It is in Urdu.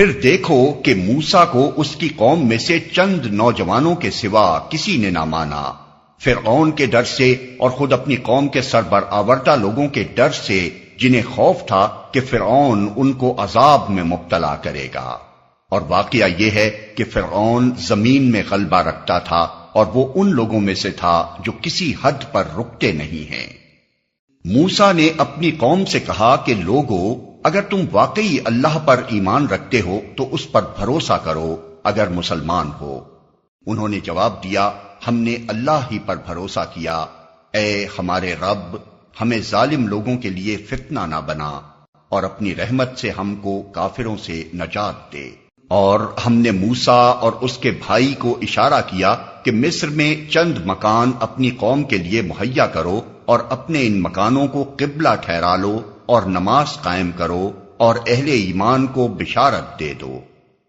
پھر دیکھو کہ موسیٰ کو اس کی قوم میں سے چند نوجوانوں کے سوا کسی نے نہ مانا، فرعون کے ڈر سے اور خود اپنی قوم کے سربرآوردہ لوگوں کے ڈر سے، جنہیں خوف تھا کہ فرعون ان کو عذاب میں مبتلا کرے گا۔ اور واقعہ یہ ہے کہ فرعون زمین میں غلبہ رکھتا تھا اور وہ ان لوگوں میں سے تھا جو کسی حد پر رکتے نہیں ہیں۔ موسیٰ نے اپنی قوم سے کہا کہ لوگو، اگر تم واقعی اللہ پر ایمان رکھتے ہو تو اس پر بھروسہ کرو اگر مسلمان ہو۔ انہوں نے جواب دیا، ہم نے اللہ ہی پر بھروسہ کیا، اے ہمارے رب، ہمیں ظالم لوگوں کے لیے فتنہ نہ بنا اور اپنی رحمت سے ہم کو کافروں سے نجات دے۔ اور ہم نے موسیٰ اور اس کے بھائی کو اشارہ کیا کہ مصر میں چند مکان اپنی قوم کے لیے مہیا کرو اور اپنے ان مکانوں کو قبلہ ٹھہرا لو اور نماز قائم کرو اور اہل ایمان کو بشارت دے دو۔